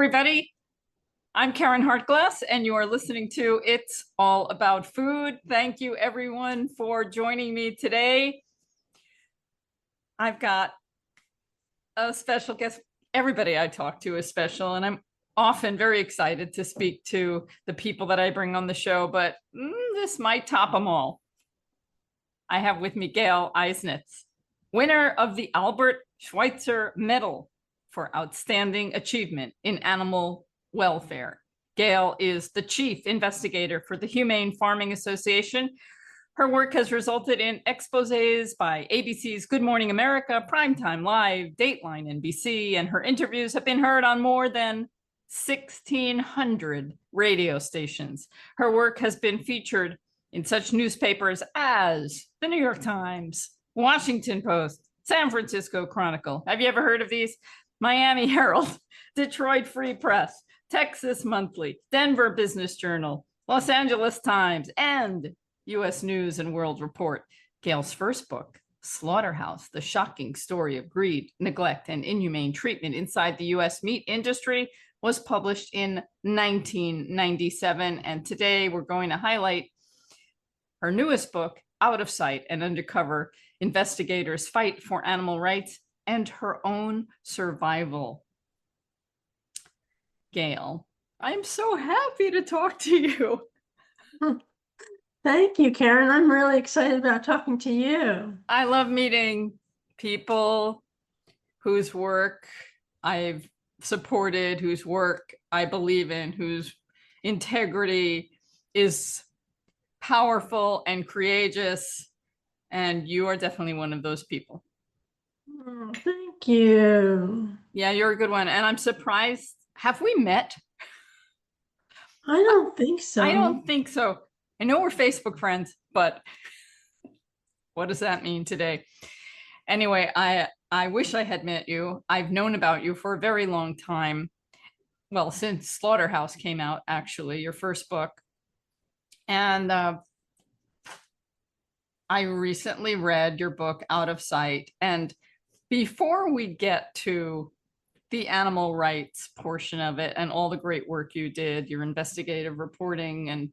everybody. I'm Karen Hartglass, and you are listening to It's All About Food. Thank you, everyone, for joining me today. I've got a special guest. Everybody I talk to is special, and I'm often very excited to speak to the people that I bring on the show, but this might top them all. I have with me Gail Eisnitz, winner of the Albert Schweitzer Medal for Outstanding Achievement in Animal Welfare. Gail is the chief investigator for the Humane Farming Association. Her work has resulted in exposés by ABC's Good Morning America, Primetime Live, Dateline NBC, and her interviews have been heard on more than 1,600 radio stations. Her work has been featured in such newspapers as the New York Times, Washington Post, San Francisco Chronicle. Have you ever heard of these? Miami Herald, Detroit Free Press, Texas Monthly, Denver Business Journal, Los Angeles Times, and U.S. News and World Report. Gail's first book, Slaughterhouse, The Shocking Story of Greed, Neglect, and Inhumane Treatment Inside the U.S. Meat Industry, was published in 1997. And today we're going to highlight her newest book, Out of Sight and Undercover, Investigators Fight for Animal Rights and Her Own Survival. Gail, I'm so happy to talk to you. Thank you, Karen. I'm really excited about talking to you. I love meeting people whose work I've supported, whose work I believe in, whose integrity is powerful and courageous. And you are definitely one of those people. Oh, thank you. Yeah, you're a good one. And I'm surprised. Have we met? I don't think so. I don't think so. I know we're Facebook friends, but what does that mean today? Anyway, I wish I had met you. I've known about you for a very long time. Well, since Slaughterhouse came out, actually, your first book. And I recently read your book, Out of Sight. And before we get to the animal rights portion of it and all the great work you did, your investigative reporting and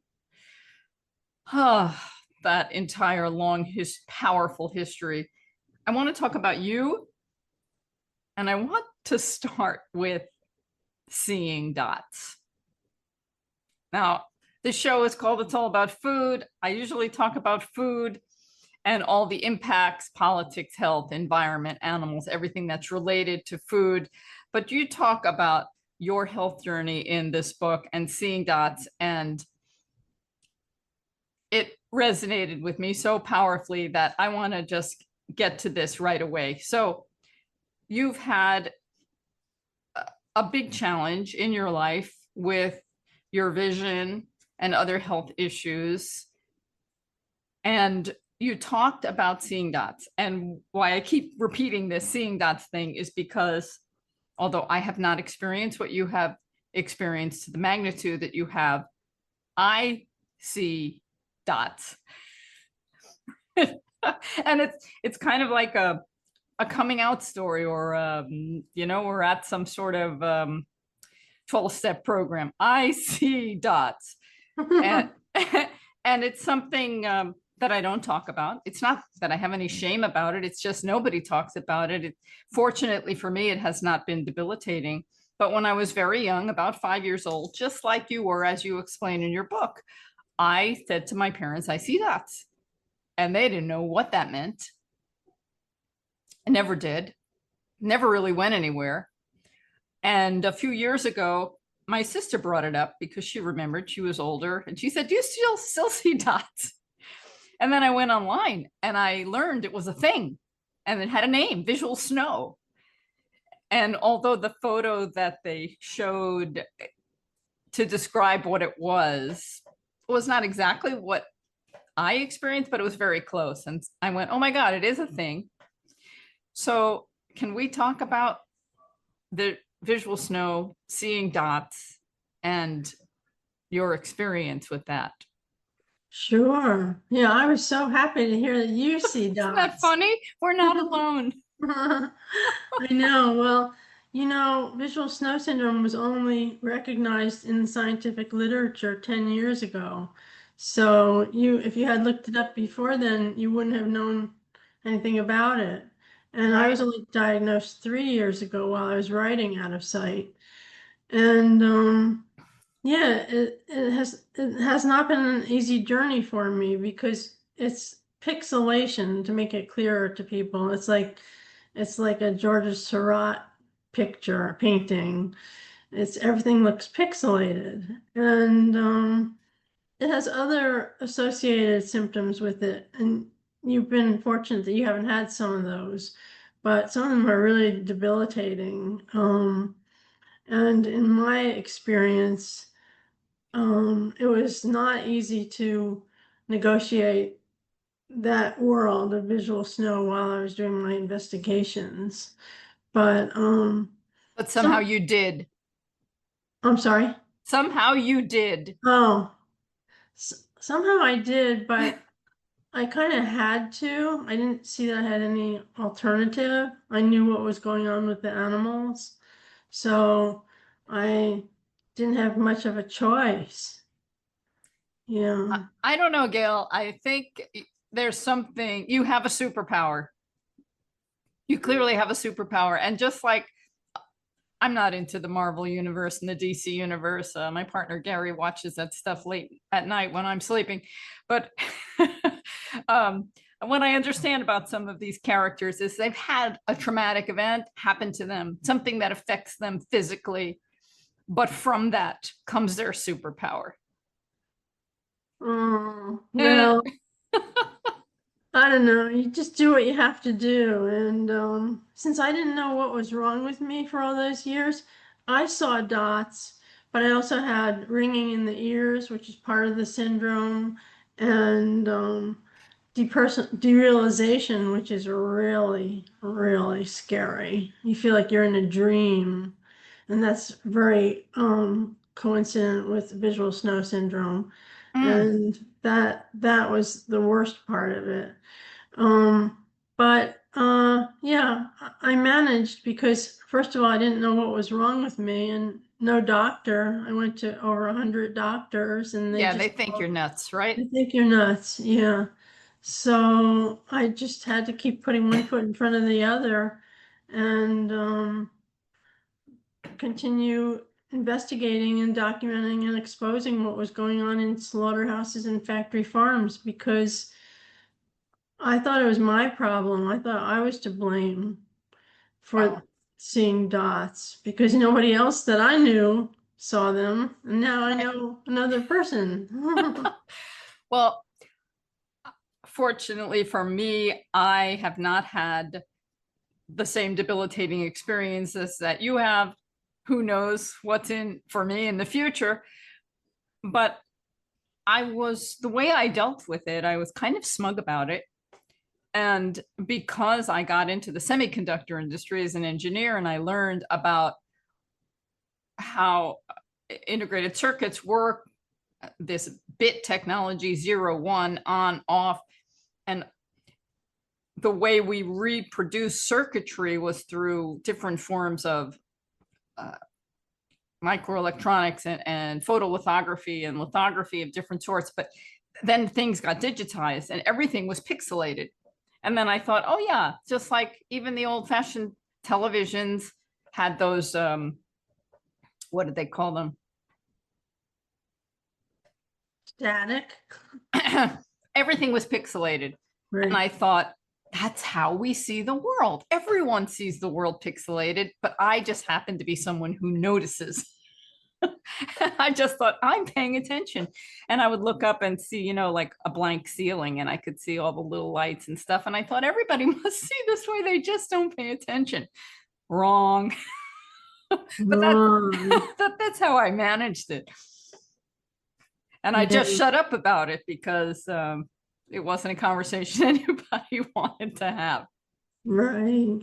that entire long, powerful history, I want to talk about you. And I want to start with seeing dots. Now, this show is called It's All About Food. I usually talk about food and all the impacts, politics, health, environment, animals, everything that's related to food. But you talk about your health journey in this book and seeing dots, and it resonated with me so powerfully that I want to just get to this right away. So you've had a big challenge in your life with your vision and other health issues. And you talked about seeing dots. And why I keep repeating this seeing dots thing is because although I have not experienced what you have experienced to the magnitude that you have, I see dots. And it's kind of like a coming out story, or we're at some sort of 12-step program. I see dots. and it's something that I don't talk about. It's not that I have any shame about it. It's just nobody talks about it. Fortunately for me, it has not been debilitating. But when I was very young, about 5 years old, just like you were, as you explain in your book, I said to my parents, I see dots. And they didn't know what that meant. I never did. Never really went anywhere. And a few years ago, my sister brought it up because she remembered, she was older. And she said, do you still see dots? And then I went online and I learned it was a thing and it had a name, visual snow. And although the photo that they showed to describe what it was not exactly what I experienced, but it was very close. And I went, oh my God, it is a thing. So can we talk about the visual snow, seeing dots, and your experience with that? Sure. Yeah, I was so happy to hear that you see dots. Isn't that funny? We're not alone. I know. Well, visual snow syndrome was only recognized in the scientific literature 10 years ago. So if you had looked it up before then, you wouldn't have known anything about it. And I Right. was only diagnosed 3 years ago while I was writing Out of Sight. And yeah, it has not been an easy journey for me because it's pixelation to make it clearer to people. It's like a George Seurat picture, painting. It's everything looks pixelated, and it has other associated symptoms with it. And you've been fortunate that you haven't had some of those, but some of them are really debilitating. And in my experience, it was not easy to negotiate that world of visual snow while I was doing my investigations. But But somehow some you did. I'm sorry. Somehow you did. Oh, somehow I did, but I kind of had to. I didn't see that I had any alternative. I knew what was going on with the animals, so I didn't have much of a choice. I, Yeah. I don't know, Gail. I think there's something, you have a superpower. You clearly have a superpower. And just like I'm not into the Marvel universe and the DC universe. My partner Gary watches that stuff late at night when I'm sleeping. But um, what I understand about some of these characters is they've had a traumatic event happen to them, something that affects them physically. But from that comes their superpower. Oh, Eh, well, I don't know. You just do what you have to do. And since I didn't know what was wrong with me for all those years, I saw dots, but I also had ringing in the ears, which is part of the syndrome, and derealization, which is really, really scary. You feel like you're in a dream, and that's very coincident with visual snow syndrome, mm, and that was the worst part of it. Um, but yeah, I managed because first of all, I didn't know what was wrong with me, and no doctor. I went to over 100 doctors, and they yeah, they just think you're all, nuts, right? I think you're nuts. Yeah. So I just had to keep putting one foot in front of the other, and continue investigating and documenting and exposing what was going on in slaughterhouses and factory farms because I thought it was my problem. I thought I was to blame for Well, seeing dots because nobody else that I knew saw them. And now I right. know another person. Well, fortunately for me, I have not had the same debilitating experiences that you have. Who knows what's in for me in the future? But the way I dealt with it, I was kind of smug about it. And because I got into the semiconductor industry as an engineer and I learned about how integrated circuits work, this bit technology, 0, 1, on, off, and the way we reproduce circuitry was through different forms of uh, microelectronics and photolithography and lithography of different sorts. But then things got digitized and everything was pixelated. And then I thought, oh yeah, just like even the old fashioned televisions had those, what did they call them? Static. Everything was pixelated. And Right. I thought, that's how we see the world. Everyone sees the world pixelated, but I just happen to be someone who notices. I just thought I'm paying attention. And I would look up and see, like a blank ceiling, and I could see all the little lights and stuff. And I thought everybody must see this way. They just don't pay attention. Wrong. But Wrong. that's how I managed it. And I Yeah. just shut up about it because it wasn't a conversation anybody wanted to have. Right.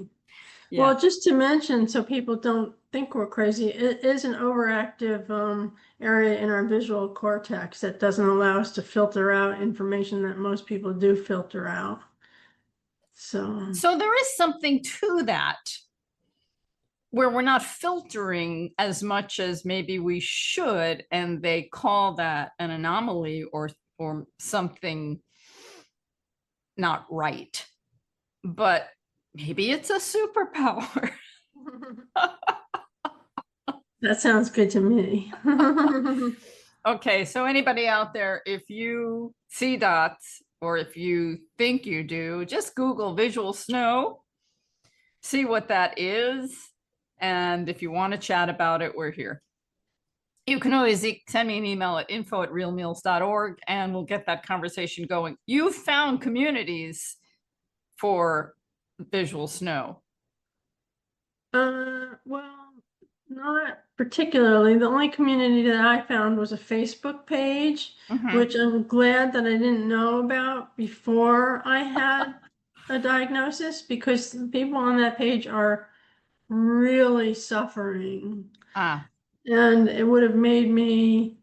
Yeah. Well, just to mention, so people don't think we're crazy, it is an overactive area in our visual cortex that doesn't allow us to filter out information that most people do filter out. So, So there is something to that. where we're not filtering as much as maybe we should, and they call that an anomaly or something not right. But maybe it's a superpower. That sounds good to me. Okay, so anybody out there, if you see dots or if you think you do, just Google visual snow, see what that is. And if you want to chat about it, we're here. You can always send me an email at info@realmeals.org and we'll get that conversation going. You've found communities for visual snow. Well, not particularly. The only community that I found was a Facebook page, Mhm. which I'm glad that I didn't know about before I had a diagnosis, because the people on that page are really suffering. Ah, And it would have made me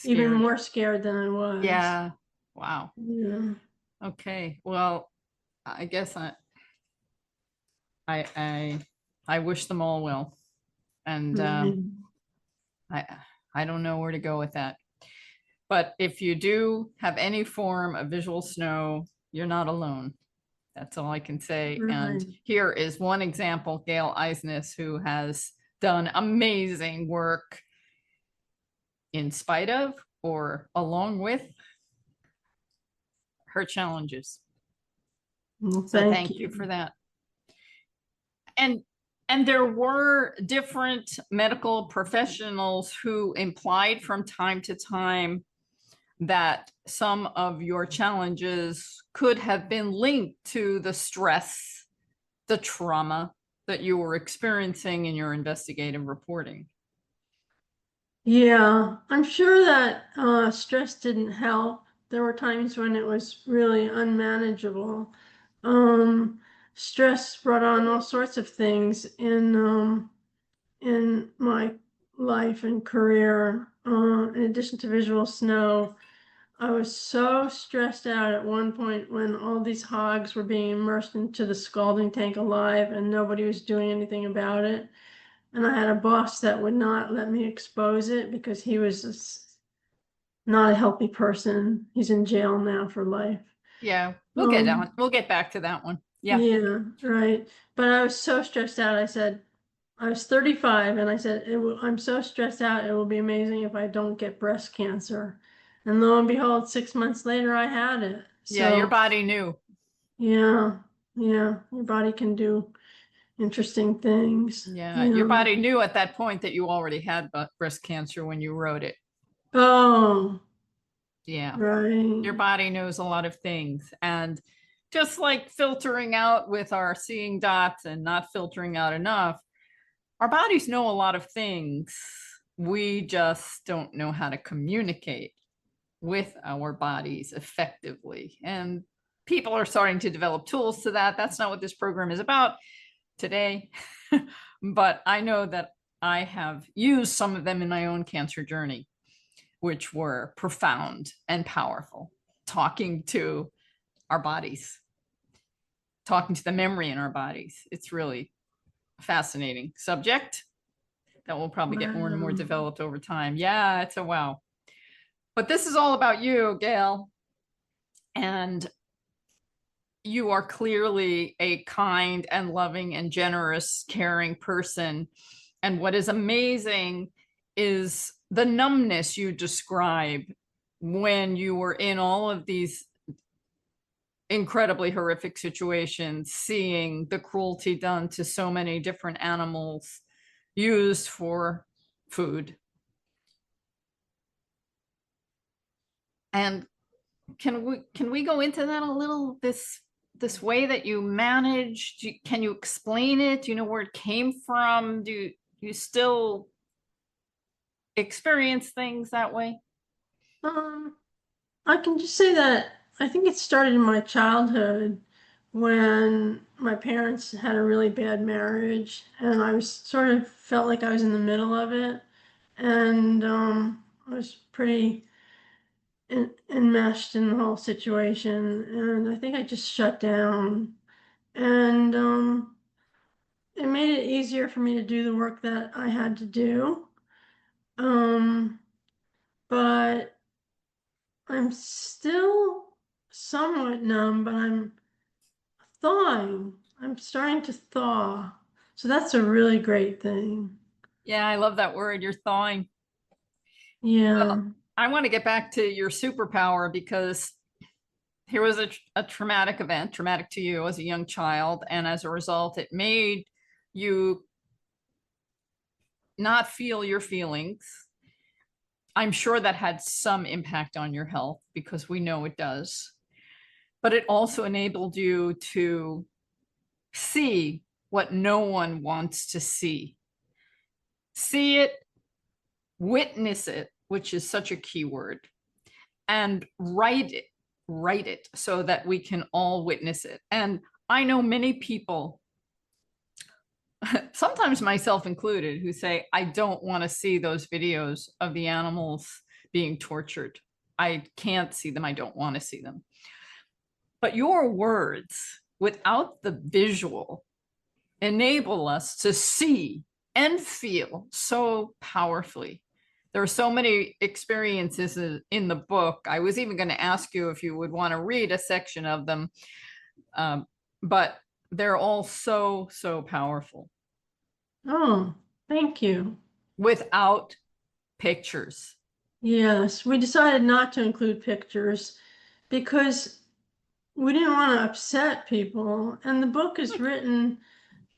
even scared. more scared than I was. Yeah. Wow. Yeah. Okay. Well, I guess I I I wish them all well. And Right. I I don't know where to go with that. But if you do have any form of visual snow, you're not alone. That's all I can say. And Right. here is one example, Gail Eisnitz, who has done amazing work in spite of or along with her challenges. Well, So thank thank you you. for that. And there were different medical professionals who implied from time to time that some of your challenges could have been linked to the stress, the trauma that you were experiencing in your investigative reporting. Yeah, I'm sure that stress didn't help. There were times when it was really unmanageable. Um, Stress brought on all sorts of things in my life and career. In addition to visual snow, I was so stressed out at one point when all these hogs were being immersed into the scalding tank alive and nobody was doing anything about it. And I had a boss that would not let me expose it because he was not a healthy person. He's in jail now for life. Yeah, we'll get Um, on. We'll get back to that one. Yeah. yeah, right. But I was so stressed out. I said, I was 35 and I said, I'm so stressed out. It will be amazing if I don't get breast cancer. And lo and behold, 6 months later, I had it. Yeah, your So, body knew. yeah, yeah, your body can do interesting things. Yeah, your Yeah. body knew at that point that you already had breast cancer when you wrote it. Oh, Yeah. Your right. body knows a lot of things. And just like filtering out with our seeing dots and not filtering out enough, our bodies know a lot of things. We just don't know how to communicate with our bodies effectively. And people are starting to develop tools to that. That's not what this program is about today. But I know that I have used some of them in my own cancer journey, which were profound and powerful. Talking to our bodies, talking to the memory in our bodies. It's really a fascinating subject that will probably get more and more Wow. developed over time. Yeah, it's a wow. But this is all about you, Gail. And you are clearly a kind and loving and generous, caring person. And what is amazing is the numbness you describe when you were in all of these incredibly horrific situations, seeing the cruelty done to so many different animals used for food. And can we go into that a little, this way that you managed? Can you explain it? Do you know where it came from? Do you still experience things that way? Um, I can just say that I think it started in my childhood when my parents had a really bad marriage and I was sort of felt like I was in the middle of it and I was pretty enmeshed in the whole situation and I think I just shut down and it made it easier for me to do the work that I had to do. Um, but I'm still somewhat numb, but I'm thawing. I'm starting to thaw. So that's a really great thing. Yeah, I love that word. You're thawing. Yeah. Well, I want to get back to your superpower because here was a traumatic event, traumatic to you as a young child. And as a result, it made you not feel your feelings. I'm sure that had some impact on your health because we know it does. But it also enabled you to see what no one wants to see. See it, witness it, which is such a key word, and write it so that we can all witness it. And I know many people, sometimes myself included, who say, I don't want to see those videos of the animals being tortured. I can't see them. I don't want to see them. But your words, without the visual, enable us to see and feel so powerfully. There are so many experiences in the book. I was even going to ask you if you would want to read a section of them, but they're all so, so powerful Oh, thank you. without pictures. Yes, we decided not to include pictures because we didn't want to upset people. And the book is written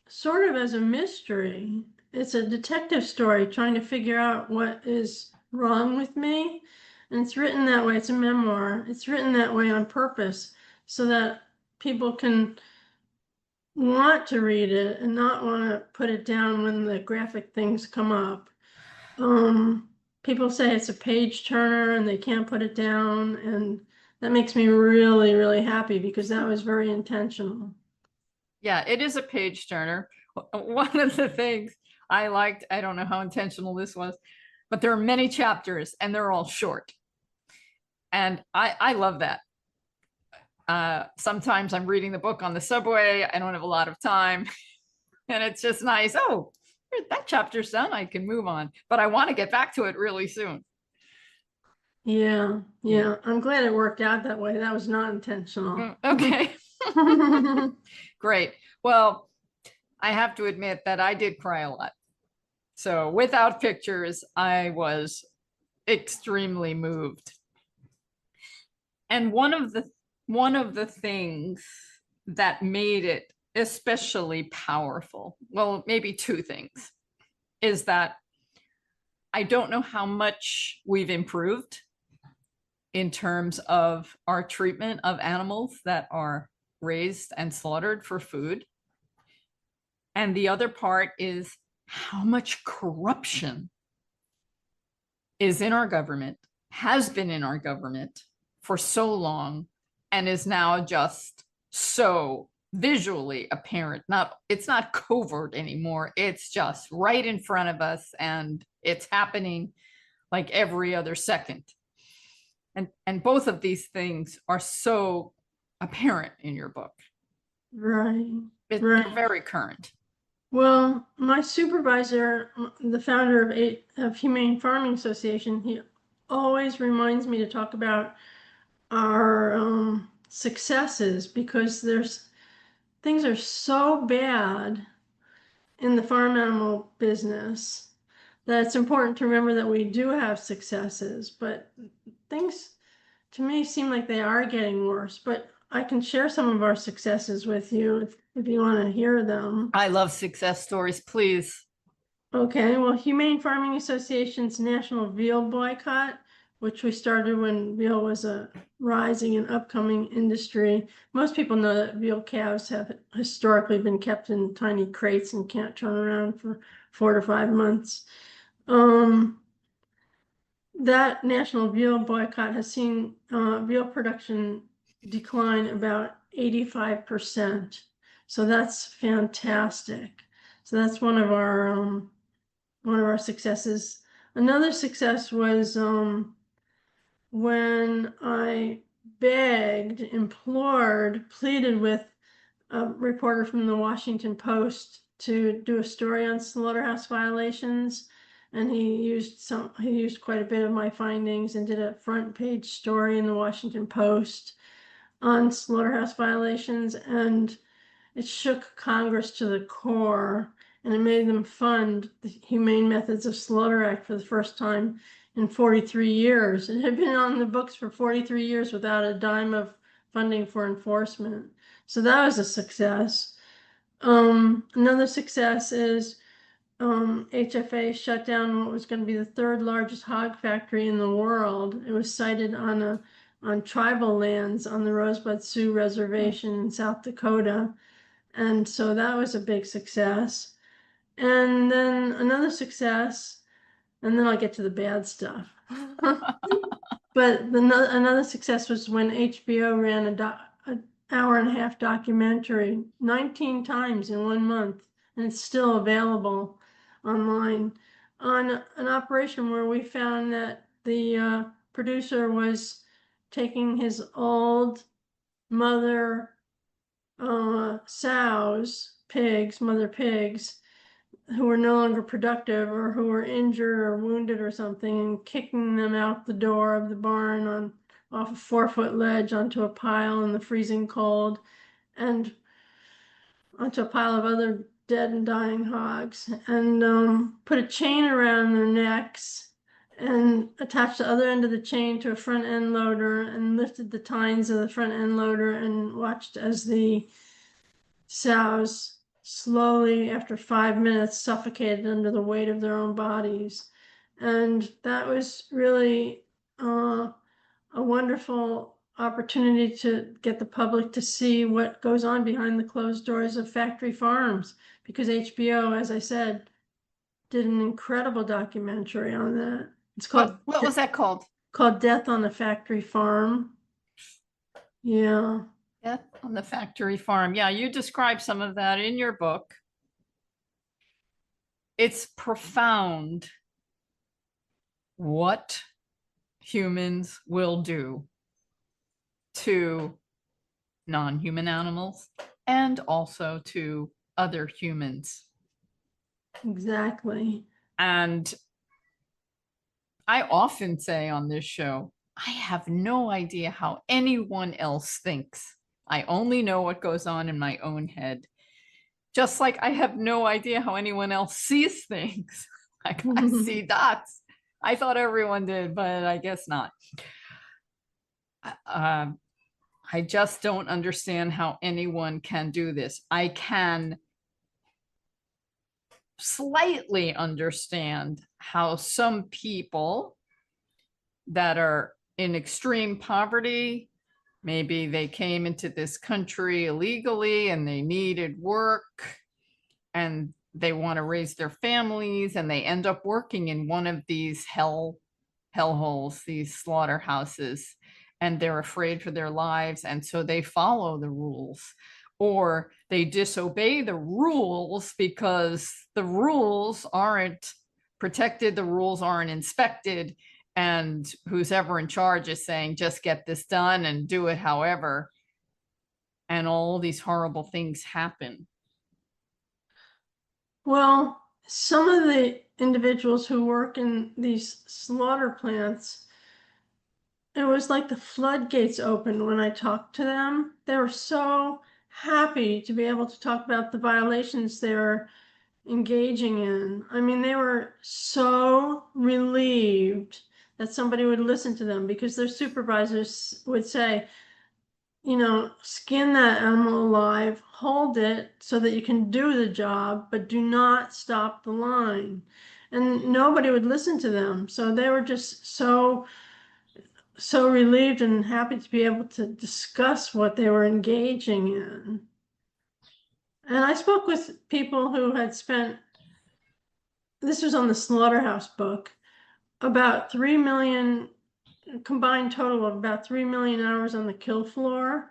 sort of as a mystery. It's a detective story trying to figure out what is wrong with me. And it's written that way. It's a memoir. It's written that way on purpose so that people can want to read it and not want to put it down when the graphic things come up. Um, People say it's a page turner and they can't put it down, and that makes me really, really happy because that was very intentional. Yeah, it is a page turner. One of the things I liked, I don't know how intentional this was, but there are many chapters and they're all short. And I love that. Sometimes I'm reading the book on the subway. I don't have a lot of time. And it's just nice. Oh, that chapter's done. I can move on. But I want to get back to it really soon. Yeah, Yeah. yeah. I'm glad it worked out that way. That was not intentional. Okay. Great. Well, I have to admit that I did cry a lot. So without pictures, I was extremely moved. And one of the things that made it especially powerful, well, maybe two things, is that I don't know how much we've improved in terms of our treatment of animals that are raised and slaughtered for food. And the other part is how much corruption is in our government, has been in our government for so long, and is now just so visually apparent. It's not covert anymore. It's just right in front of us and it's happening like every other second. And both of these things are so apparent in your book. Right, They're right. very current. Well, my supervisor, the founder of Humane Farming Association, he always reminds me to talk about our successes because there's things are so bad in the farm animal business that it's important to remember that we do have successes, but things to me seem like they are getting worse. But I can share some of our successes with you if you want to hear them. I love success stories. Please. Okay, well, Humane Farming Association's National Veal Boycott, which we started when veal was a rising and upcoming industry. Most people know that veal calves have historically been kept in tiny crates and can't turn around for 4 to 5 months. That national veal boycott has seen veal production decline about 85%. So that's fantastic. So that's one of our successes. Another success was when I begged, implored, pleaded with a reporter from the Washington Post to do a story on slaughterhouse violations, and he used quite a bit of my findings and did a front page story in the Washington Post on slaughterhouse violations, and it shook Congress to the core, and it made them fund the Humane Methods of Slaughter Act for the first time in 43 years. It had been on the books for 43 years without a dime of funding for enforcement. So that was a success. Another success is HFA shut down what was going to be the third largest hog factory in the world. It was sited on tribal lands on the Rosebud Sioux Reservation in South Dakota. And so that was a big success. And then another success, and then I'll get to the bad stuff. But another success was when HBO ran an hour-and-a-half documentary 19 times in 1 month, and it's still available online, on an operation where we found that the producer was taking his old mother sows, mother pigs, who were no longer productive or who were injured or wounded or something, and kicking them out the door of the barn off a 4-foot ledge onto a pile in the freezing cold, and onto a pile of other dead and dying hogs, and put a chain around their necks and attached the other end of the chain to a front end loader, and lifted the tines of the front end loader and watched as the sows slowly, after 5 minutes, suffocated under the weight of their own bodies. And that was really a wonderful opportunity to get the public to see what goes on behind the closed doors of factory farms, because HBO, as I said, did an incredible documentary on that. It's called What was that called? Called Death on a Factory Farm. Yeah. Death on the Factory Farm. Yeah, you describe some of that in your book. It's profound what humans will do to non-human animals and also to other humans. Exactly. And I often say on this show, I have no idea how anyone else thinks. I only know what goes on in my own head. Just like I have no idea how anyone else sees things. Like I see dots. I thought everyone did, but I guess not. I just don't understand how anyone can do this. I can slightly understand how some people that are in extreme poverty, maybe they came into this country illegally and they needed work and they want to raise their families, and they end up working in one of these hellholes, these slaughterhouses, and they're afraid for their lives, and so they follow the rules, or they disobey the rules because the rules aren't protected, the rules aren't inspected, and who's ever in charge is saying, just get this done and do it however, and all these horrible things happen. Well, some of the individuals who work in these slaughter plants, it was like the floodgates opened when I talked to them. They were so happy to be able to talk about the violations they were engaging in. I mean, they were so relieved that somebody would listen to them, because their supervisors would say, skin that animal alive, hold it so that you can do the job, but do not stop the line. And nobody would listen to them. So they were just so relieved and happy to be able to discuss what they were engaging in. And I spoke with people who had spent, this was on the Slaughterhouse book, about 3 million, combined total of about 3 million hours on the kill floor.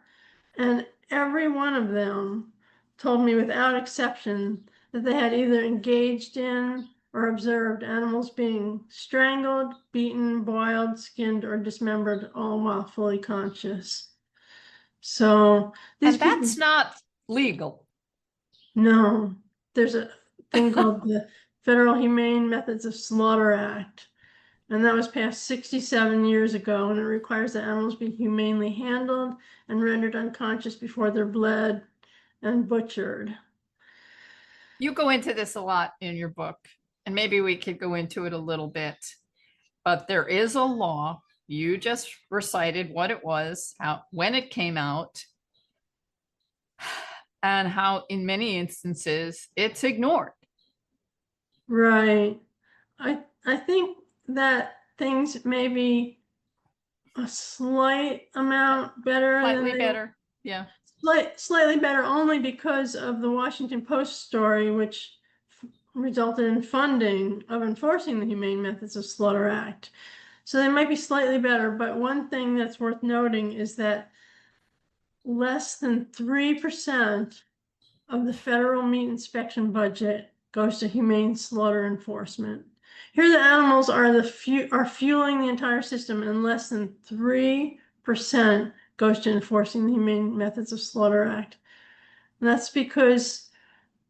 And every one of them told me without exception that they had either engaged in or observed animals being strangled, beaten, boiled, skinned, or dismembered, all while fully conscious. So and that's not legal. No, there's a thing called the Federal Humane Methods of Slaughter Act. And that was passed 67 years ago, and it requires that animals be humanely handled and rendered unconscious before they're bled and butchered. You go into this a lot in your book, and maybe we could go into it a little bit. But there is a law. You just recited what it was, how when it came out, and how in many instances it's ignored. Right. I think that things may be a slight amount better Slightly than better. Yeah. slightly better only because of the Washington Post story, which resulted in funding of enforcing the Humane Methods of Slaughter Act. So they might be slightly better, but one thing that's worth noting is that less than 3% of the federal meat inspection budget goes to humane slaughter enforcement. Here the animals are fueling the entire system, and less than 3% goes to enforcing the Humane Methods of Slaughter Act. And that's because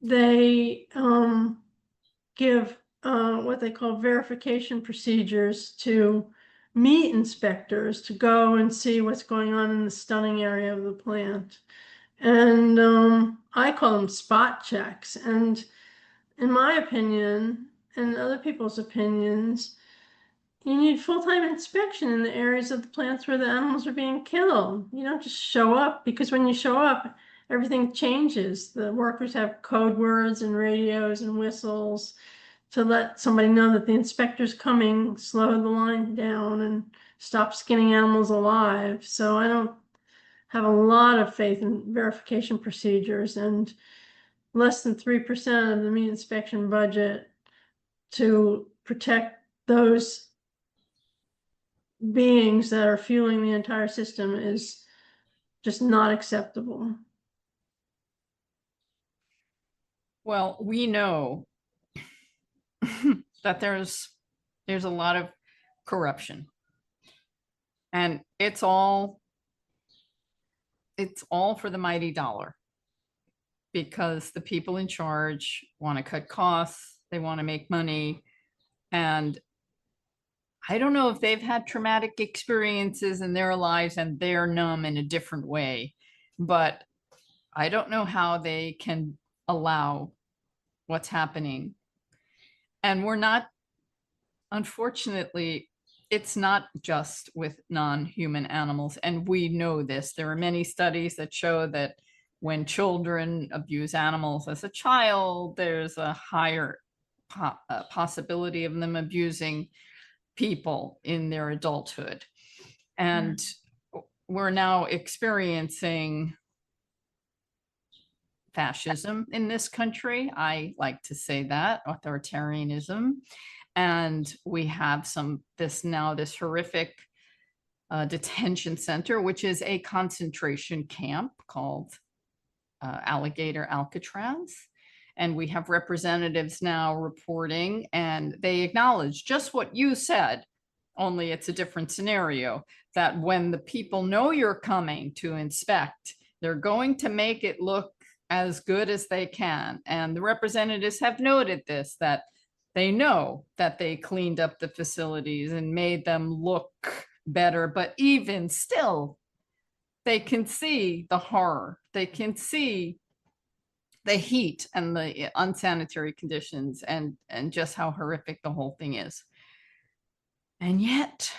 they give what they call verification procedures to meat inspectors to go and see what's going on in the stunning area of the plant. And I call them spot checks. And in my opinion, and other people's opinions, you need full-time inspection in the areas of the plants where the animals are being killed. You don't just show up, because when you show up, everything changes. The workers have code words and radios and whistles to let somebody know that the inspector's coming, slow the line down, and stop skinning animals alive. So I don't have a lot of faith in verification procedures, and less than 3% of the meat inspection budget to protect those beings that are fueling the entire system is just not acceptable. Well, we know that there's a lot of corruption, and it's all for the mighty dollar, because the people in charge want to cut costs, they want to make money. And I don't know if they've had traumatic experiences in their lives and they're numb in a different way, but I don't know how they can allow what's happening. And we're not, unfortunately, it's not just with non-human animals. And we know this. There are many studies that show that when children abuse animals as a child, there's a higher possibility of them abusing people in their adulthood. And we're now experiencing fascism in this country. I like to say that, authoritarianism. And we have this horrific detention center, which is a concentration camp called Alligator Alcatraz. And we have representatives now reporting, and they acknowledge just what you said, only it's a different scenario, that when the people know you're coming to inspect, they're going to make it look as good as they can. And the representatives have noted this, that they know that they cleaned up the facilities and made them look better, but even still, they can see the horror. They can see the heat and the unsanitary conditions, and just how horrific the whole thing is. And yet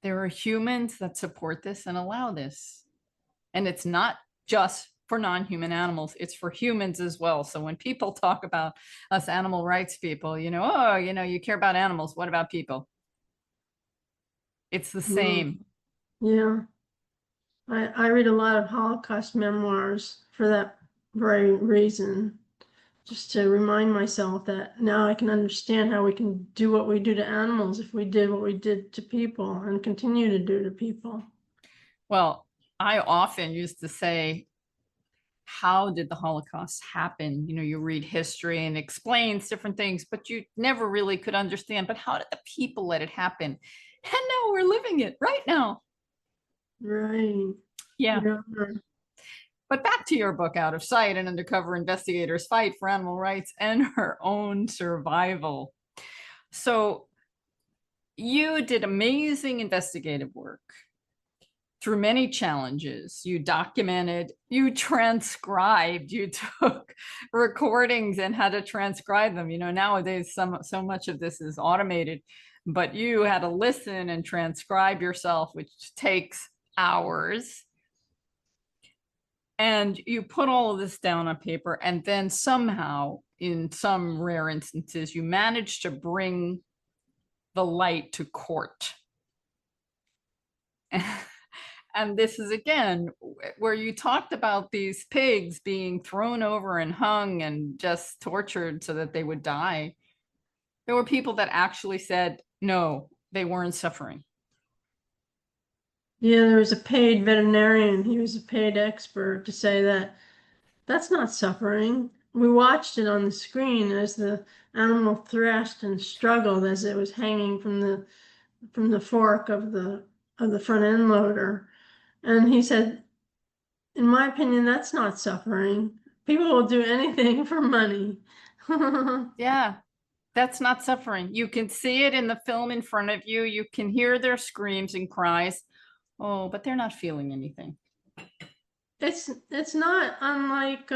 there are humans that support this and allow this. And it's not just for non-human animals, it's for humans as well. So when people talk about us animal rights people, oh, you care about animals, what about people? It's the same. Yeah. I read a lot of Holocaust memoirs for that very reason, just to remind myself that now I can understand how we can do what we do to animals if we did what we did to people and continue to do to people. Well, I often used to say, how did the Holocaust happen? You read history and explains different things, but you never really could understand, but how did the people let it happen? And now we're living it right now. Right. Yeah. But back to your book, Out of Sight, an undercover investigator's fight for animal rights and her own survival. So you did amazing investigative work through many challenges. You documented, you transcribed, you took recordings and had to transcribe them. You know, nowadays so much of this is automated, but you had to listen and transcribe yourself, which takes hours. And you put all of this down on paper, and then somehow, in some rare instances, you managed to bring the light to court. And this is again where you talked about these pigs being thrown over and hung and just tortured so that they would die. There were people that actually said, no, they weren't suffering. Yeah, there was a paid veterinarian. He was a paid expert to say that that's not suffering. We watched it on the screen as the animal thrashed and struggled as it was hanging from the fork of the front end loader. And he said, in my opinion, that's not suffering. People will do anything for money. Yeah, that's not suffering. You can see it in the film in front of you. You can hear their screams and cries. Oh, but they're not feeling anything. It's not unlike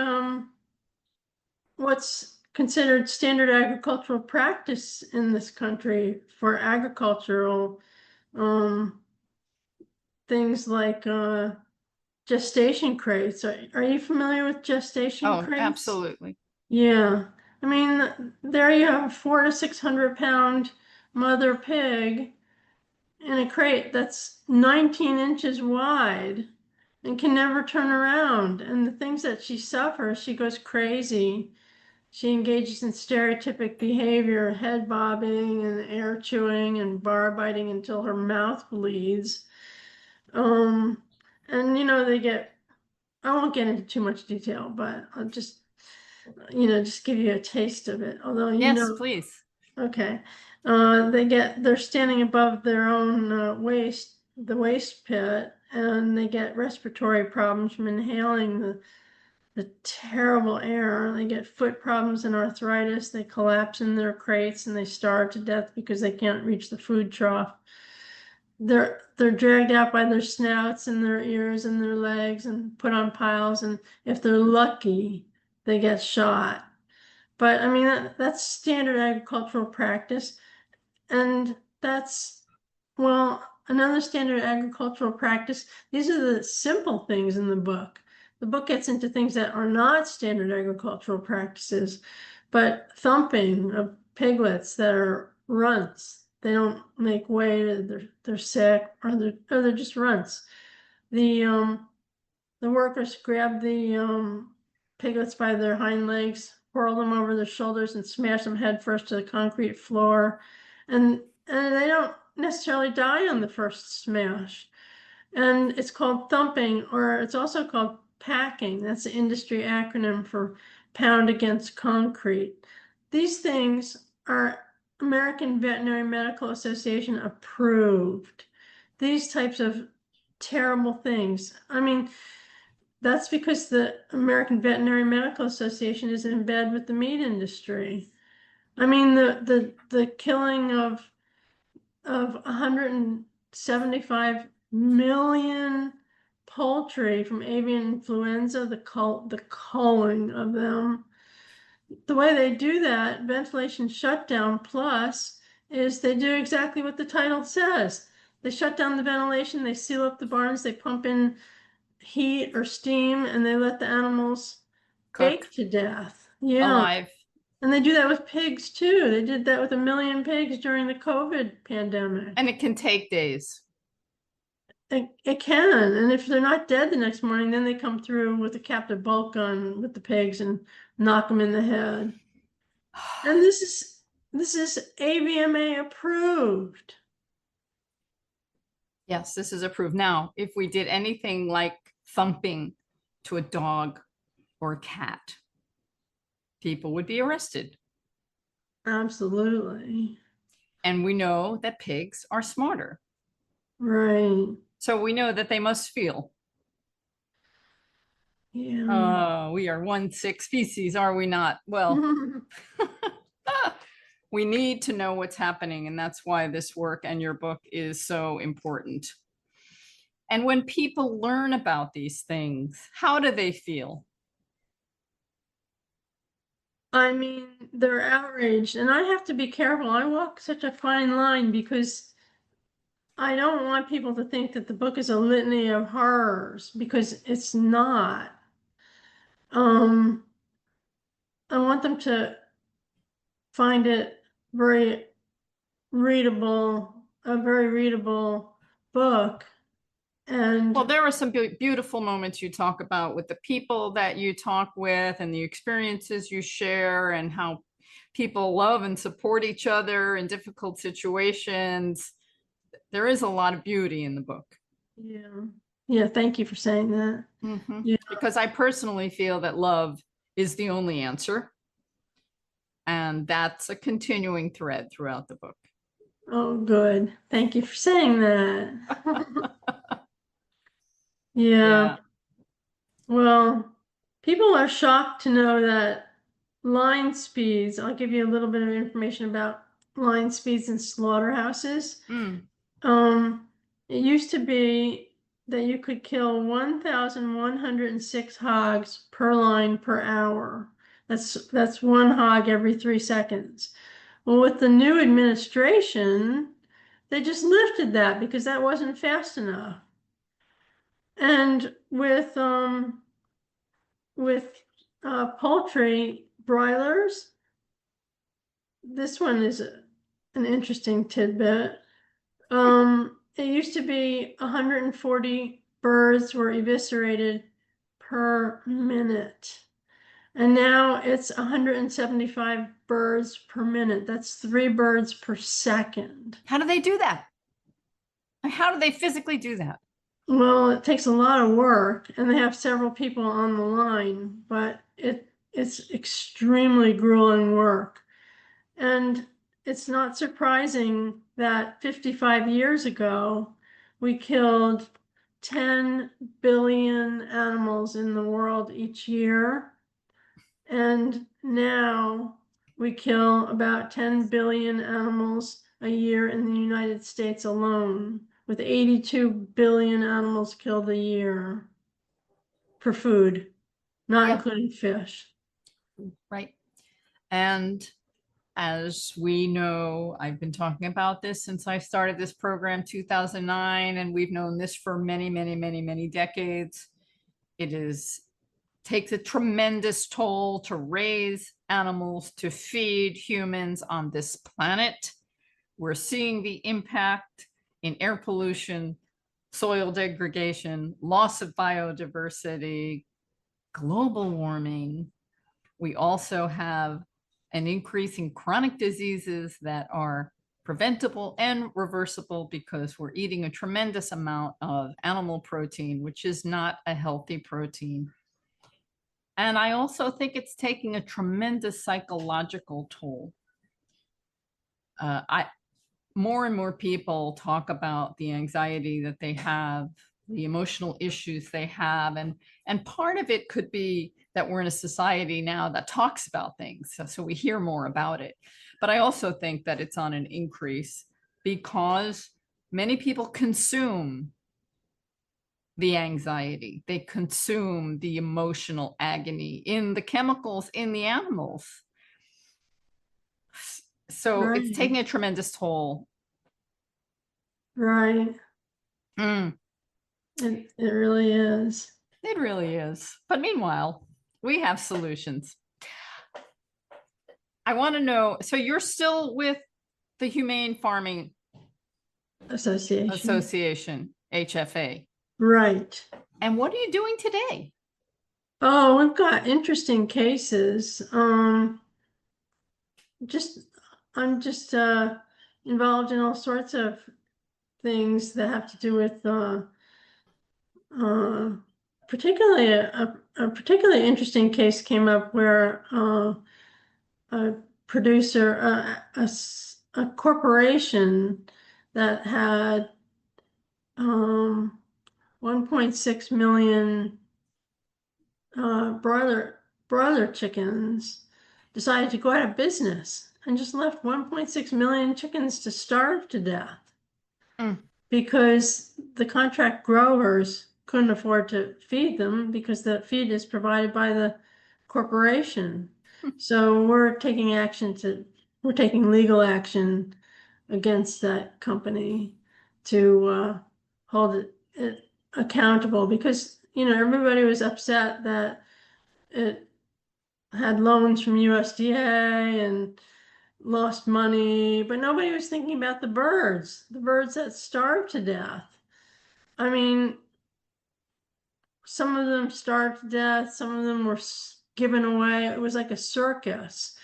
what's considered standard agricultural practice in this country for agricultural things like gestation crates. Are you familiar with gestation Oh, crates? absolutely. Yeah. I mean, there you have a 400 to 600 pound mother pig in a crate that's 19 inches wide and can never turn around. And the things that she suffers, she goes crazy. She engages in stereotypic behavior, head bobbing and air chewing and bar biting until her mouth bleeds. Um, and they get, I won't get into too much detail, but I'll just give you a taste of it. Although, Yes, please. okay. They're standing above their own waist, the waste pit, and they get respiratory problems from inhaling the terrible air. They get foot problems and arthritis. They collapse in their crates and they starve to death because they can't reach the food trough. They're dragged out by their snouts and their ears and their legs and put on piles, and if they're lucky, they get shot. But I mean that's standard agricultural practice, and another standard agricultural practice. These are the simple things in the book. The book gets into things that are not standard agricultural practices, but thumping of piglets that are runts. They don't make weight, they're sick, or they're just runts. The workers grab the piglets by their hind legs, whirl them over their shoulders, and smash them headfirst to the concrete floor. And they don't necessarily die on the first smash. And it's called thumping, or it's also called packing. That's the industry acronym for pound against concrete. These things are American Veterinary Medical Association approved. These types of terrible things. I mean, that's because the American Veterinary Medical Association is in bed with the meat industry. I mean, the killing of 175 million poultry from avian influenza, the culling of them. The way they do that, ventilation shutdown plus, is they do exactly what the title says. They shut down the ventilation, they seal up the barns, they pump in heat or steam, and they let the animals bake Cook to death. Yeah. alive. And they do that with pigs too. They did that with 1 million pigs during the COVID pandemic. And it can take days. It can. And if they're not dead the next morning, then they come through with a captive bolt gun with the pigs and knock them in the head. And this is AVMA approved. Yes, this is approved. Now, if we did anything like thumping to a dog or a cat, people would be arrested. Absolutely. And we know that pigs are smarter. Right. So we know that they must feel. Yeah. We are one sick species, are we not? Well, we need to know what's happening, and that's why this work and your book is so important. And when people learn about these things, how do they feel? I mean, they're outraged, and I have to be careful. I walk such a fine line because I don't want people to think that the book is a litany of horrors, because it's not. Um, I want them to find it very readable, a very readable book. Well, And there are some beautiful moments you talk about with the people that you talk with and the experiences you share and how people love and support each other in difficult situations. There is a lot of beauty in the book. yeah, thank you for saying that. Yeah. Because I personally feel that love is the only answer. And that's a continuing thread throughout the book. Oh, good. Thank you for saying that. Yeah. Yeah. Well, people are shocked to know that line speeds, I'll give you a little bit of information about line speeds in slaughterhouses. Mm. It used to be that you could kill 1,106 hogs per line per hour. That's one hog every 3 seconds. Well, with the new administration, they just lifted that because that wasn't fast enough. And with poultry broilers, this one is an interesting tidbit. It used to be 140 birds were eviscerated per minute. And now it's 175 birds per minute. That's 3 birds per second. How do they do that? How do they physically do that? Well, it takes a lot of work, and they have several people on the line, but it's extremely grueling work. And it's not surprising that 55 years ago, we killed 10 billion animals in the world each year. And now we kill about 10 billion animals a year in the United States alone, with 82 billion animals killed a year for food, not Yeah. including fish. Right. And as we know, I've been talking about this since I started this program 2009, and we've known this for many, many, many, many decades. It takes a tremendous toll to raise animals, to feed humans on this planet. We're seeing the impact in air pollution, soil degradation, loss of biodiversity, global warming. We also have an increase in chronic diseases that are preventable and reversible because we're eating a tremendous amount of animal protein, which is not a healthy protein. And I also think it's taking a tremendous psychological toll. More and more people talk about the anxiety that they have, the emotional issues they have, and part of it could be that we're in a society now that talks about things, so we hear more about it. But I also think that it's on an increase because many people consume the anxiety, they consume the emotional agony in the chemicals in the animals. So it's Right, taking a tremendous toll. right. Mm. It really is. It really is. But meanwhile, we have solutions. I want to know, so you're still with the Humane Farming Association, HFA. Right. And what are you doing today? Oh, we've got interesting cases. Just I'm just involved in all sorts of things that have to do with uh, particularly a particularly interesting case came up where a producer, a corporation that had 1.6 million broiler chickens decided to go out of business and just left 1.6 million chickens to starve to death Mm. because the contract growers couldn't afford to feed them because the feed is provided by the corporation. So we're taking legal action against that company to hold it accountable because, everybody was upset that it had loans from USDA and lost money, but nobody was thinking about the birds that starved to death. I mean, some of them starved to death, some of them were given away. It was like a circus.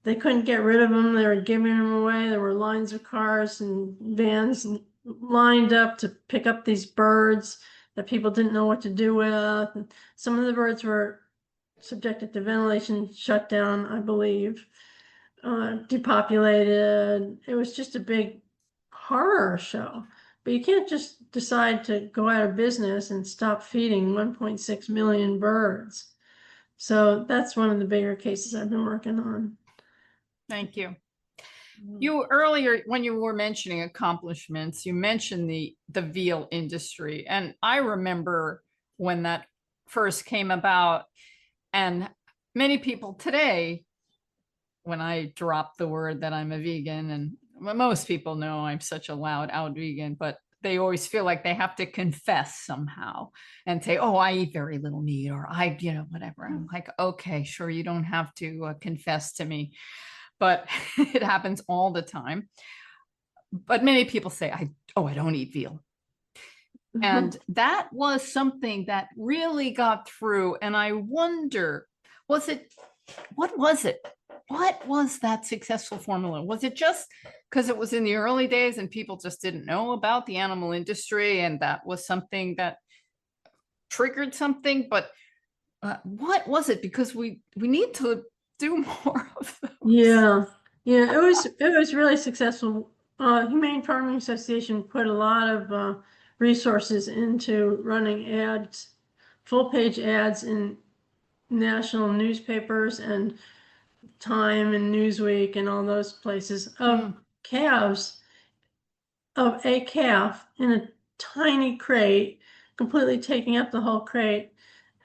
They couldn't get rid of them. They were giving them away. There were lines of cars and vans lined up to pick up these birds that people didn't know what to do with. And some of the birds were subjected to ventilation shutdown, I believe, depopulated. It was just a big horror show. But you can't just decide to go out of business and stop feeding 1.6 million birds. So that's one of the bigger cases I've been working on. Thank you. You earlier, when you were mentioning accomplishments, you mentioned the veal industry. And I remember when that first came about, and many people today, when I drop the word that I'm a vegan, and most people know I'm such a loud out vegan, but they always feel like they have to confess somehow and say, oh, I eat very little meat, or I, whatever. I'm like, okay, sure, you don't have to confess to me, but it happens all the time. But many people say, I don't eat veal. And that was something that really got through. And I wonder, what was it? What was that successful formula? Was it just because it was in the early days and people just didn't know about the animal industry and that was something that triggered something? But what was it? Because we need to do more of those. Yeah, it was really successful. Humane Farming Association put a lot of resources into running ads, full page ads in national newspapers and Time and Newsweek and all those places of calves, of a calf in a tiny crate, completely taking up the whole crate.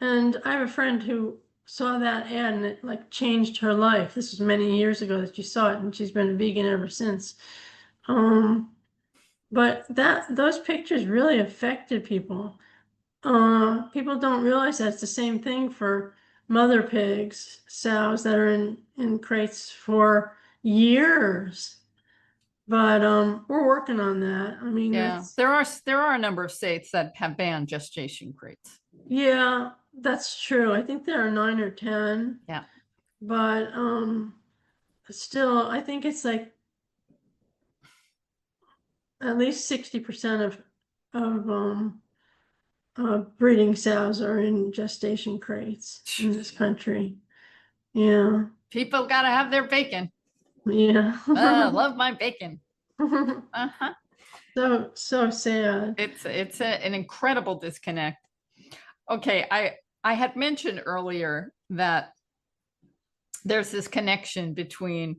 And I have a friend who saw that ad and it like changed her life. This was many years ago that she saw it, and she's been a vegan ever since. But those pictures really affected people. People don't realize that it's the same thing for mother pigs, sows that are in crates for years. But we're working on that. I mean, Yeah, there are a number of states that have banned gestation crates. yeah, that's true. I think there are 9 or 10. Yeah. But still, I think it's like at least 60% of breeding sows are in gestation crates in this country. Yeah, People got to have their bacon. yeah. Love my bacon. Uh-huh. So sad. It's an incredible disconnect. Okay, I had mentioned earlier that there's this connection between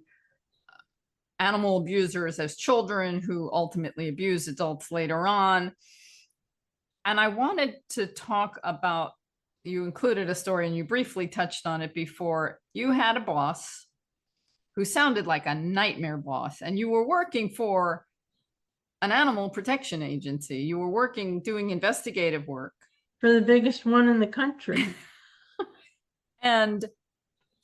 animal abusers as children who ultimately abuse adults later on. And I wanted to talk about, you included a story and you briefly touched on it before. You had a boss who sounded like a nightmare boss, and you were working for an animal protection agency. You were working, doing investigative work. For the biggest one in the country. And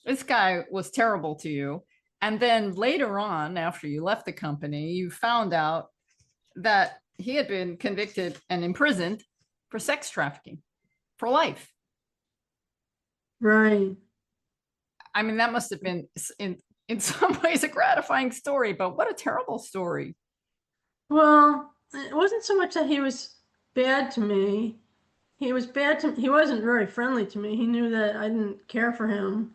this guy was terrible to you. And then later on, after you left the company, you found out that he had been convicted and imprisoned for sex trafficking for life. Right. I mean, that must have been in some ways a gratifying story, but what a terrible story. Well, it wasn't so much that he was bad to me. He wasn't very friendly to me. He knew that I didn't care for him.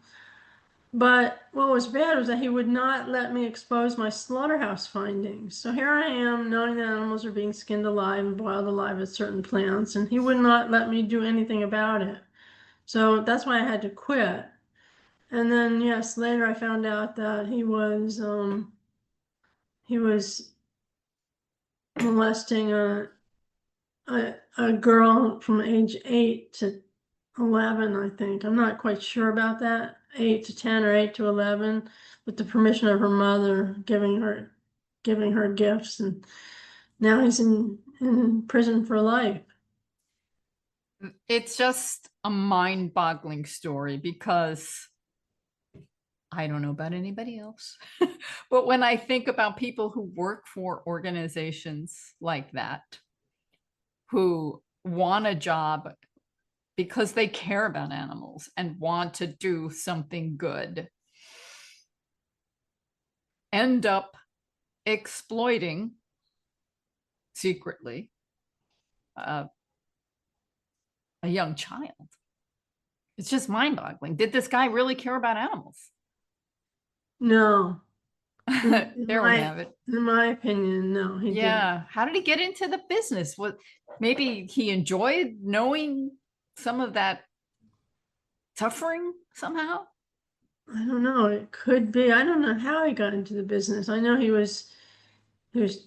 But what was bad was that he would not let me expose my slaughterhouse findings. So here I am knowing that animals are being skinned alive and boiled alive at certain plants, and he would not let me do anything about it. So that's why I had to quit. And then, yes, later I found out that he was molesting a girl from age 8 to 11, I think. I'm not quite sure about that. 8 to 10 or 8 to 11, with the permission of her mother, giving her gifts, and now he's in prison for life. It's just a mind-boggling story because I don't know about anybody else. But when I think about people who work for organizations like that, who want a job because they care about animals and want to do something good, end up exploiting secretly a young child. It's just mind-boggling. Did this guy really care about animals? No, in, in There we my have it. in my opinion, no, he didn't. Yeah. How did he get into the business? What, maybe he enjoyed knowing some of that suffering somehow? I don't know. It could be. I don't know how he got into the business. I know he was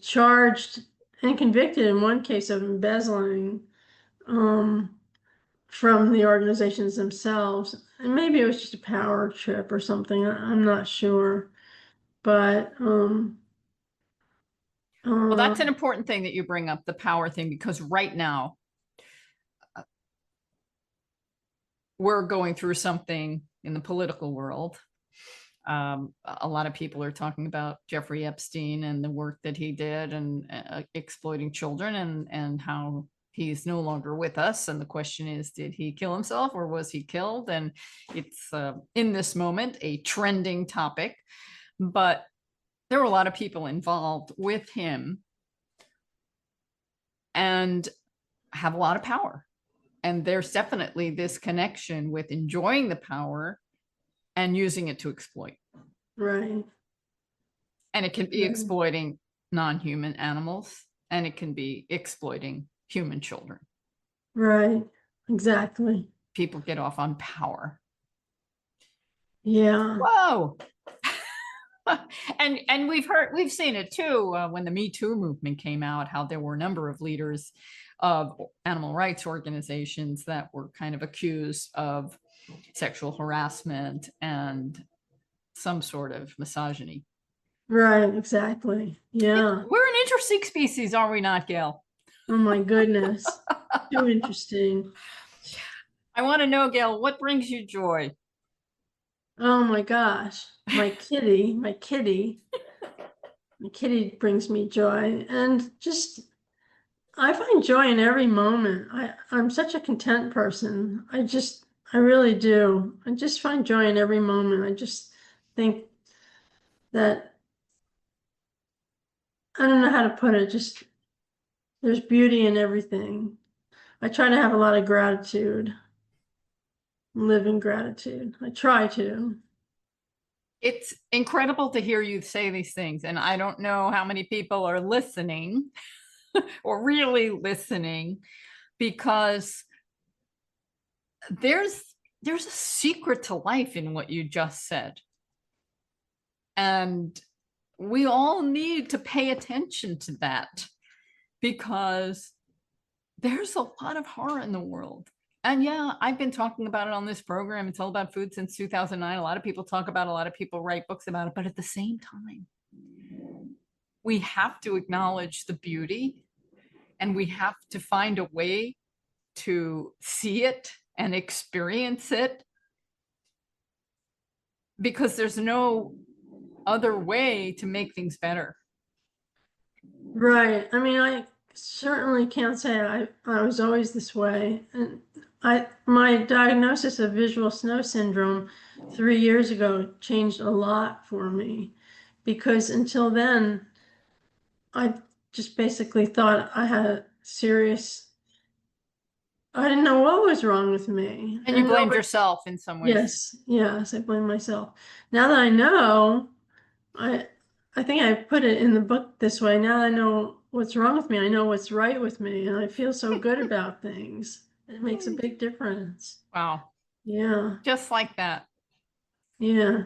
charged and convicted in one case of embezzling um, from the organizations themselves. And maybe it was just a power trip or something. I'm not sure. But Well, uh, that's an important thing that you bring up, the power thing, because right now we're going through something in the political world. A lot of people are talking about Jeffrey Epstein and the work that he did and exploiting children, and how he's no longer with us. And the question is, did he kill himself or was he killed? And it's in this moment a trending topic. But there were a lot of people involved with him and have a lot of power. And there's definitely this connection with enjoying the power and using it to exploit. right, And it can be right, exploiting non-human animals, and it can be exploiting human children. right, exactly. People get off on power. Yeah, Whoa. And we've seen it too, when the Me Too movement came out, how there were a number of leaders of animal rights organizations that were kind of accused of sexual harassment and some sort of misogyny. right, exactly. Yeah. We're an interesting species, are we not, Gail? Oh my goodness. Too interesting. I want to know, Gail, what brings you joy? Oh my gosh. My kitty brings me joy, and just I find joy in every moment. I'm such a content person. I really do. I just find joy in every moment. I just think that I don't know how to put it, just there's beauty in everything. I try to have a lot of gratitude, live in gratitude. I try to. It's incredible to hear you say these things. And I don't know how many people are listening or really listening, because there's a secret to life in what you just said. And we all need to pay attention to that, because there's a lot of horror in the world. And yeah, I've been talking about it on this program. It's all about food since 2009. A lot of people talk about it, a lot of people write books about it, but at the same time, we have to acknowledge the beauty, and we have to find a way to see it and experience it, because there's no other way to make things better. Right. I mean, I certainly can't say I was always this way. And my diagnosis of visual snow syndrome 3 years ago changed a lot for me, because until then I just basically thought I had a serious, I didn't know what was wrong with me. And you And blamed nobody, yourself in some ways. yes, I blame myself. Now that I know, I I think I put it in the book this way. Now I know what's wrong with me. I know what's right with me, and I feel so good about things. It makes a big difference. Wow. Yeah. just like that. Yeah.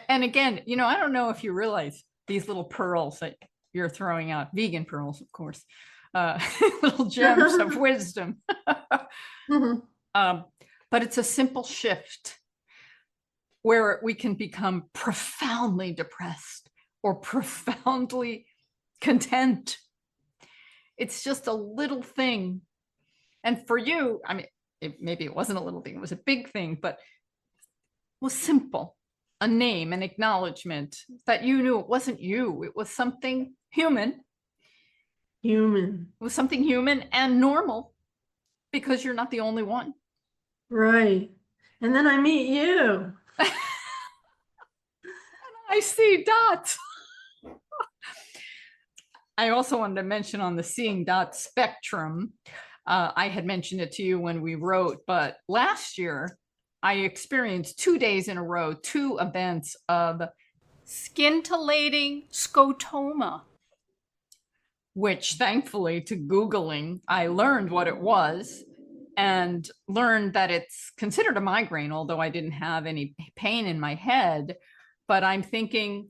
And again, I don't know if you realize these little pearls that you're throwing out, vegan pearls, of course, uh, little gems of wisdom. Mhm. um, but it's a simple shift where we can become profoundly depressed or profoundly content. It's just a little thing. And for you, I mean, maybe it wasn't a little thing, it was a big thing, but it was simple. A name, an acknowledgement that you knew it wasn't you, it was something human. Human. It was something human and normal because you're not the only one. Right. And then I meet you. I see dots. I also wanted to mention on the seeing dots spectrum, I had mentioned it to you when we wrote, but last year I experienced 2 days in a row, 2 events of scintillating scotoma, which thankfully to Googling, I learned what it was and learned that it's considered a migraine, although I didn't have any pain in my head. But I'm thinking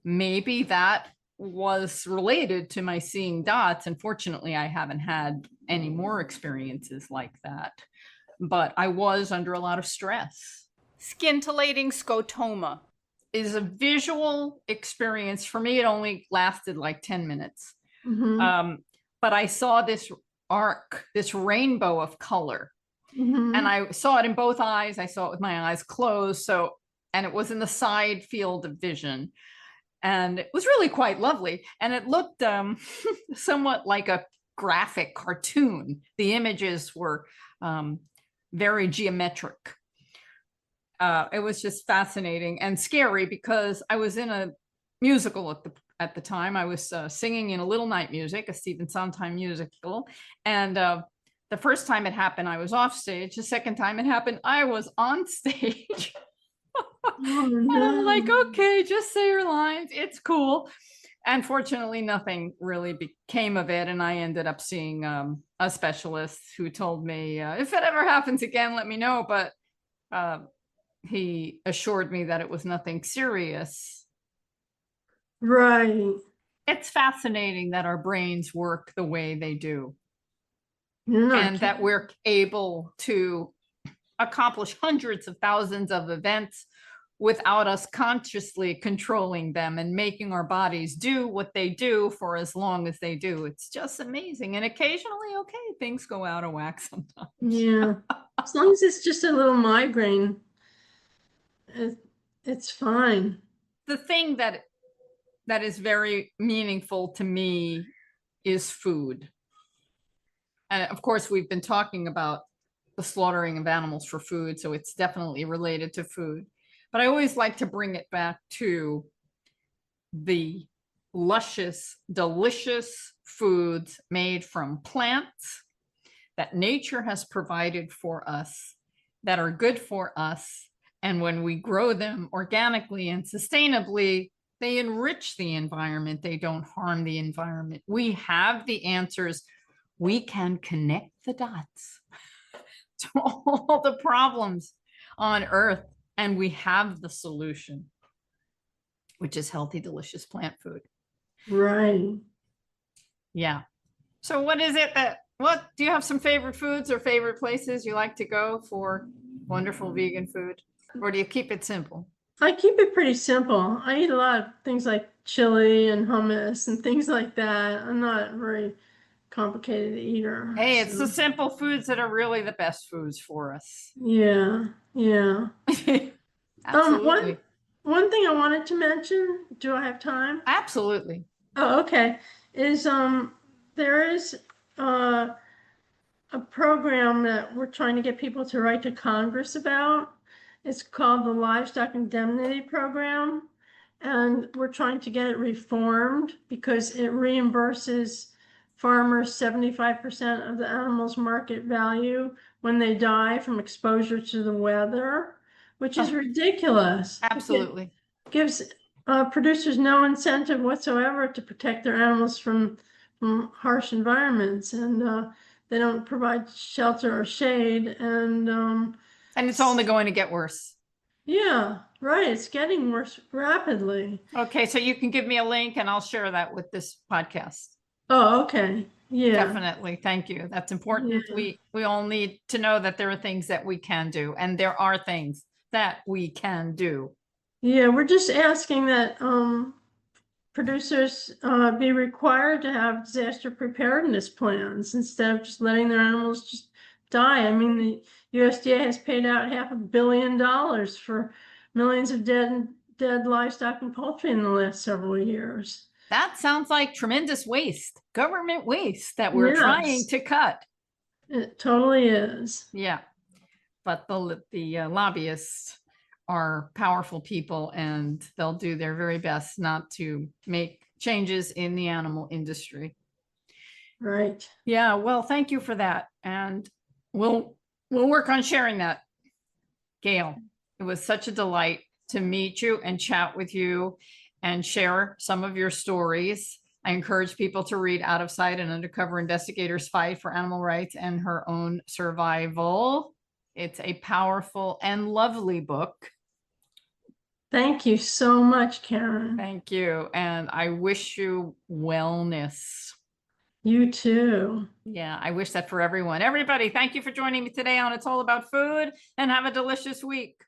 maybe that was related to my seeing dots. Unfortunately, I haven't had any more experiences like that, but I was under a lot of stress. Scintillating scotoma is a visual experience. For me, it only lasted like 10 minutes. But I saw this arc, this rainbow of color. And I saw it in both eyes. I saw it with my eyes closed. And it was in the side field of vision. And it was really quite lovely. And it looked somewhat like a graphic cartoon. The images were very geometric. It was just fascinating and scary because I was in a musical at the time. I was singing in A Little Night Music, a Stephen Sondheim musical. And the first time it happened, I was off stage. The second time it happened, I was on stage. Oh, And I'm like, no. okay, just say your lines. It's cool. And fortunately, nothing really became of it. And I ended up seeing a specialist who told me, if it ever happens again, let me know. But he assured me that it was nothing serious. Right. It's fascinating that our brains work the way they do, You're not and that kidding. we're able to accomplish hundreds of thousands of events without us consciously controlling them and making our bodies do what they do for as long as they do. It's just amazing. And occasionally, okay, things go out of whack sometimes. Yeah. As long as it's just a little migraine, it, it's fine. The thing that is very meaningful to me is food. And of course, we've been talking about the slaughtering of animals for food, so it's definitely related to food. But I always like to bring it back to the luscious, delicious foods made from plants that nature has provided for us, that are good for us. And when we grow them organically and sustainably, they enrich the environment. They don't harm the environment. We have the answers. We can connect the dots to all the problems on Earth, and we have the solution, which is healthy, delicious plant food. Right. Yeah. So what is it what do you have some favorite foods or favorite places you like to go for wonderful vegan food? Or do you keep it simple? I keep it pretty simple. I eat a lot of things like chili and hummus and things like that. I'm not a very complicated eater. Hey, it's the So simple foods that are really the best foods for us. yeah, yeah. Um, one Absolutely. one thing I wanted to mention, do I have time? Absolutely. Oh, okay. Is there is uh a program that we're trying to get people to write to Congress about. It's called the Livestock Indemnity Program. And we're trying to get it reformed because it reimburses farmers 75% of the animal's market value when they die from exposure to the weather, which is Oh, ridiculous. It absolutely. gives producers no incentive whatsoever to protect their animals from harsh environments, and they don't provide shelter or shade. And And it's only going to get worse. Yeah, right. It's getting worse rapidly. Okay, so you can give me a link and I'll share that with this podcast. Oh, okay. Yeah. Definitely. Thank you. That's important. Yeah. We all need to know that there are things that we can do, and there are things that we can do. Yeah, we're just asking that producers be required to have disaster preparedness plans instead of just letting their animals just die. I mean, the USDA has paid out $500 million for millions of dead livestock and poultry in the last several years. That sounds like tremendous waste, government waste that we're trying Yes, to cut. it totally is. Yeah, but the lobbyists are powerful people, and they'll do their very best not to make changes in the animal industry. Right. Yeah, well, thank you for that, and we'll work on sharing that, Gail. It was such a delight to meet you and chat with you and share some of your stories. I encourage people to read Out of Sight: An Undercover Investigator's Fight for Animal Rights and Her Own Survival. It's a powerful and lovely book. Thank you so much, Karen. Thank you. And I wish you wellness. You too. Yeah, I wish that for everyone. Everybody, thank you for joining me today on It's All About Food, and have a delicious week.